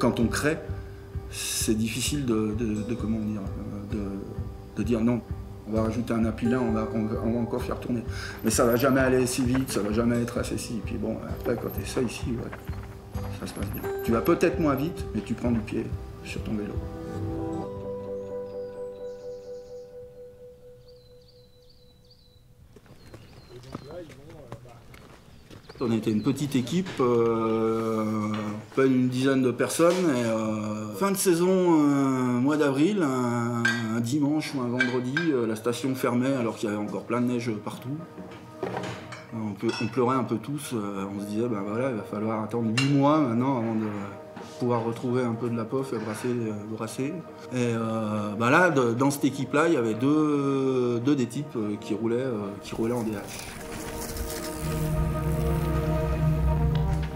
quand on crée, c'est difficile comment dire, de dire non. On va rajouter un appui là, on va encore faire tourner. Mais ça va jamais aller si vite, ça va jamais être assez si. Puis bon, après quand tu essaies ici, ouais, ça se passe bien. Tu vas peut-être moins vite, mais tu prends du pied sur ton vélo. On était une petite équipe, une dizaine de personnes. Et, fin de saison, mois d'avril, un dimanche ou un vendredi, la station fermait alors qu'il y avait encore plein de neige partout. On pleurait un peu tous, on se disait, ben voilà, il va falloir attendre 8 mois maintenant avant de pouvoir retrouver un peu de la pof et brasser. Et ben là, dans cette équipe-là, il y avait deux des types qui roulaient en DH.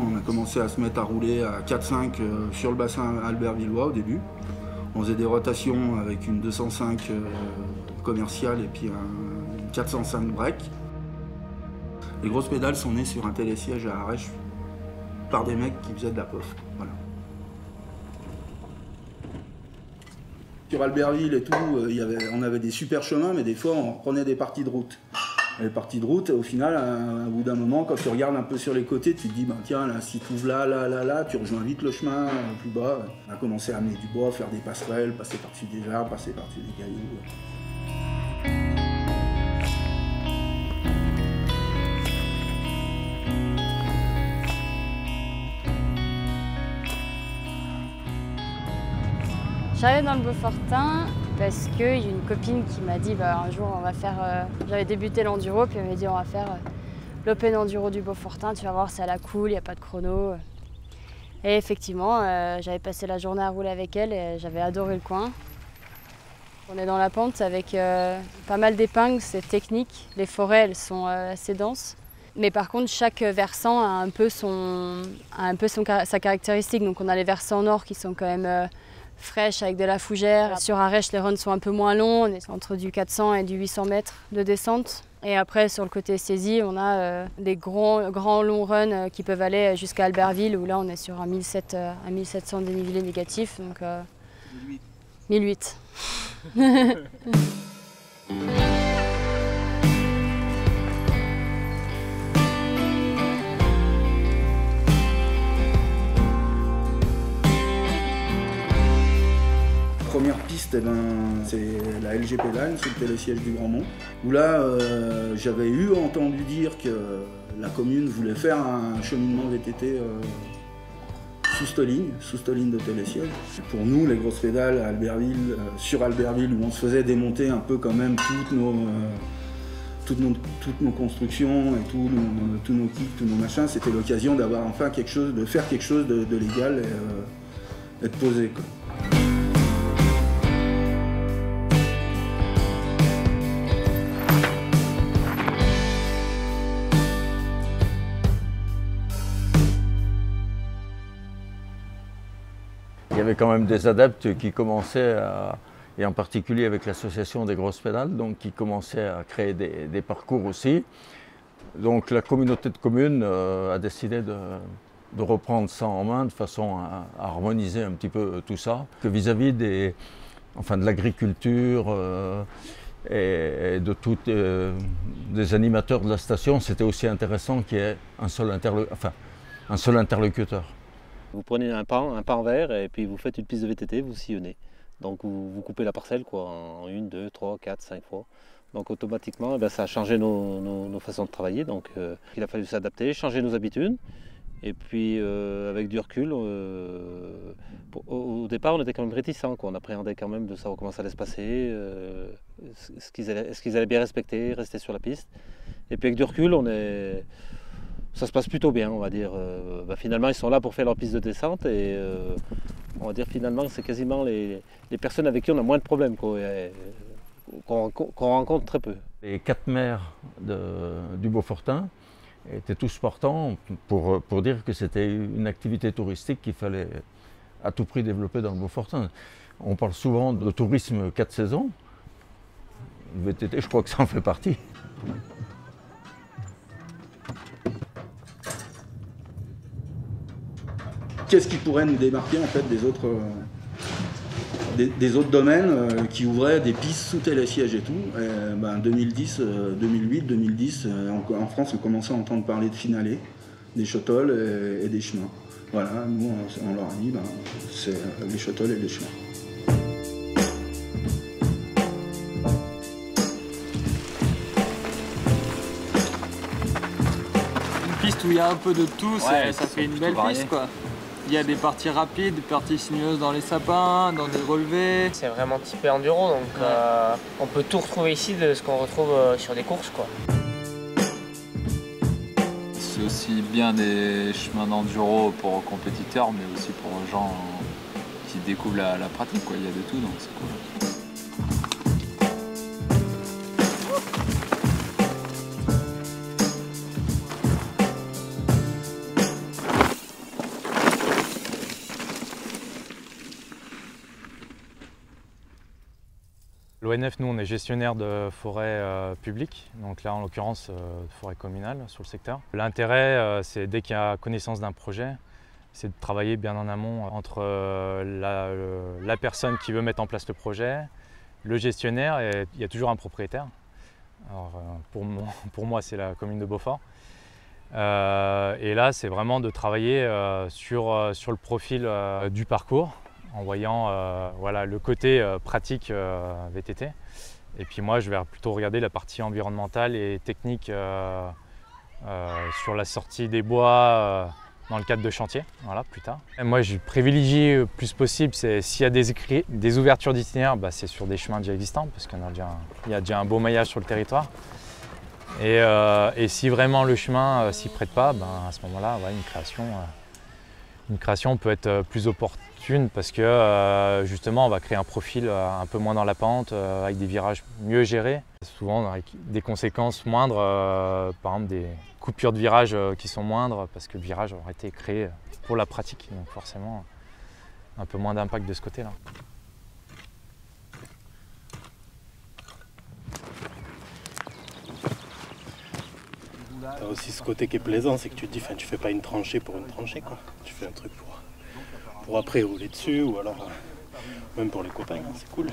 On a commencé à se mettre à rouler à 4-5 sur le bassin albertvillois au début. On faisait des rotations avec une 205 commerciale et puis un 405 break. Les grosses pédales sont nées sur un télésiège à Arèche par des mecs qui faisaient de la pof. Voilà. Sur Albertville et tout, on avait des super chemins, mais des fois on prenait des parties de route. Les parties de route, au final, à bout d'un moment, quand tu regardes un peu sur les côtés, tu te dis, ben, tiens, là, si tu ouvres là, tu rejoins vite le chemin plus bas. On a commencé à amener du bois, faire des passerelles, passer par-dessus des arbres, passer par-dessus des cailloux. J'allais dans le Beaufortain parce qu'il y a une copine qui m'a dit bah, un jour on va faire. J'avais débuté l'enduro, puis elle m'a dit on va faire l'Open Enduro du Beaufortain, tu vas voir, c'est à la cool, il n'y a pas de chrono. Et effectivement, j'avais passé la journée à rouler avec elle et j'avais adoré le coin. On est dans la pente avec pas mal d'épingles, c'est technique. Les forêts, elles sont assez denses. Mais par contre, chaque versant a un peu sa caractéristique. Donc on a les versants nord qui sont quand même fraîches avec de la fougère. Sur Arèche, les runs sont un peu moins longs. On est entre du 400 et du 800 mètres de descente. Et après, sur le côté saisie, on a des grands longs runs qui peuvent aller jusqu'à Albertville, où là, on est sur un 1700 dénivelé négatif. Donc 1008. Première piste, eh ben, c'est la LG Pédale, c'est le télésiège du Grand Mont, où là j'avais entendu dire que la commune voulait faire un cheminement VTT sous cette ligne de télésiège. Pour nous, les grosses pédales à Albertville, sur Albertville, où on se faisait démonter un peu quand même toutes nos constructions et tous nos kits, tous nos machins, c'était l'occasion d'avoir enfin de faire quelque chose de légal et de posé, quoi. Il y avait quand même des adeptes qui commençaient et en particulier avec l'association des grosses pédales, donc qui commençaient à créer des parcours aussi. Donc la communauté de communes a décidé de reprendre ça en main de façon à harmoniser un petit peu tout ça. Que vis-à-vis de l'agriculture et des animateurs de la station, c'était aussi intéressant qu'il y ait un seul interlocuteur. Vous prenez un pan vert et puis vous faites une piste de VTT, vous sillonnez. Donc vous coupez la parcelle en 1, 2, 3, 4, 5 fois. Donc automatiquement, ça a changé nos façons de travailler. Donc il a fallu s'adapter, changer nos habitudes. Et puis avec du recul, au départ on était quand même réticents. On appréhendait quand même de savoir comment ça allait se passer, est-ce qu'ils allaient bien rester sur la piste. Et puis avec du recul, ça se passe plutôt bien, on va dire. Finalement, ils sont là pour faire leur piste de descente et on va dire finalement c'est quasiment les personnes avec qui on a moins de problèmes, qu'on rencontre très peu. Les 4 maires du Beaufortain étaient tous partants pour dire que c'était une activité touristique qu'il fallait à tout prix développer dans le Beaufortain. On parle souvent de tourisme 4 saisons. Le VTT, je crois que ça en fait partie. qu'est-ce qui pourrait nous démarquer en fait des autres domaines qui ouvraient des pistes sous télésiège et tout. Et, 2010, 2008, 2010, en France, on commençait à entendre parler de finalé, des shuttles et des chemins. Voilà, nous, on leur a dit, c'est les shuttles et les chemins. Une piste où il y a un peu de tout, Ouais, ça fait une belle varié. piste, quoi. Il y a des parties rapides, des parties sinueuses dans les sapins, dans des relevés. C'est vraiment typé enduro, donc on peut tout retrouver ici de ce qu'on retrouve sur des courses, quoi. C'est aussi bien des chemins d'enduro pour compétiteurs, mais aussi pour les gens qui découvrent la pratique, quoi. Il y a de tout, donc c'est cool. L'ONF, nous, on est gestionnaire de forêts publiques, donc là, en l'occurrence, forêt communale sur le secteur. L'intérêt, c'est dès qu'il y a connaissance d'un projet, c'est de travailler bien en amont entre la personne qui veut mettre en place le projet, le gestionnaire, et il y a toujours un propriétaire. Alors, pour moi, c'est la commune de Beaufort. Et là, c'est vraiment de travailler sur le profil du parcours, en voyant voilà, le côté pratique VTT. Et puis moi, je vais plutôt regarder la partie environnementale et technique sur la sortie des bois dans le cadre de chantier, voilà, plus tard. Et moi, je privilégie le plus possible, c'est s'il y a des ouvertures d'itinéraires, c'est sur des chemins déjà existants, parce qu'il y a déjà un beau maillage sur le territoire. Et si vraiment le chemin s'y prête pas, à ce moment-là, ouais, une création peut être plus opportune parce que justement on va créer un profil un peu moins dans la pente, avec des virages mieux gérés, souvent avec des conséquences moindres, par exemple des coupures de virage qui sont moindres parce que le virage aurait été créé pour la pratique, donc forcément un peu moins d'impact de ce côté-là. T'as aussi ce côté qui est plaisant, c'est que tu te dis, tu fais pas une tranchée pour une tranchée, quoi. Tu fais un truc pour après rouler dessus, ou alors même pour les copains, hein, c'est cool.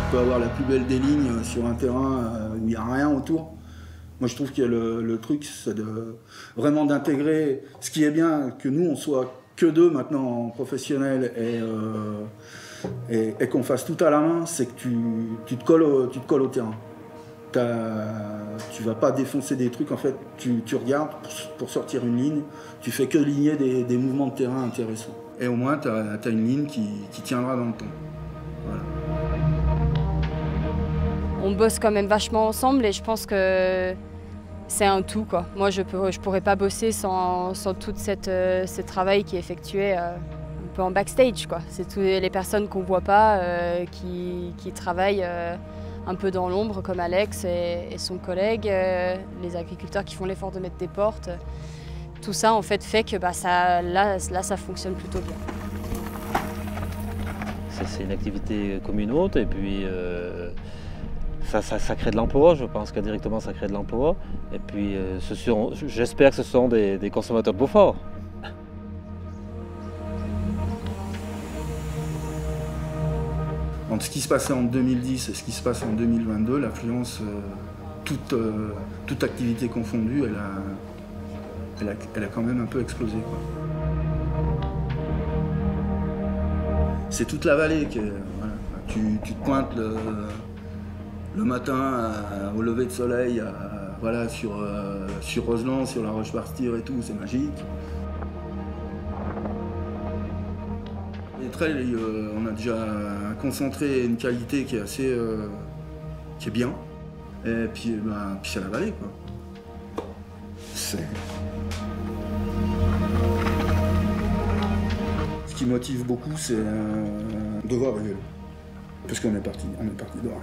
On peut avoir la plus belle des lignes sur un terrain où il n'y a rien autour. Moi je trouve que le truc c'est vraiment d'intégrer ce qui est bien, que nous on soit que deux maintenant en professionnel et qu'on fasse tout à la main, c'est que tu te colles au terrain. Tu vas pas défoncer des trucs, en fait tu regardes pour sortir une ligne, tu fais que ligner des mouvements de terrain intéressants. Et au moins tu as une ligne qui tiendra dans le temps. Voilà. On bosse quand même vachement ensemble et je pense que c'est un tout, quoi. Moi, je pourrais pas bosser sans tout ce travail qui est effectué un peu en backstage, quoi. C'est toutes les personnes qu'on voit pas, qui travaillent un peu dans l'ombre, comme Alex et son collègue, les agriculteurs qui font l'effort de mettre des portes. Tout ça, en fait que là, ça fonctionne plutôt bien. C'est une activité commune haute et puis ça crée de l'emploi, je pense qu'indirectement ça crée de l'emploi. Et puis j'espère que ce sont des consommateurs de Beaufort. Entre ce qui se passait en 2010 et ce qui se passe en 2022, l'affluence, toute activité confondue, elle a quand même un peu explosé, quoi. C'est toute la vallée qui est, voilà. Tu te pointes le matin au lever de soleil, voilà, sur Roseland, sur la Roche-Bastille et tout, c'est magique. Les trails, on a déjà un concentré et une qualité qui est assez, qui est bien. Et puis, puis c'est la vallée, quoi. Ce qui motive beaucoup, c'est de voir le vélo. Parce qu'on est parti de rien.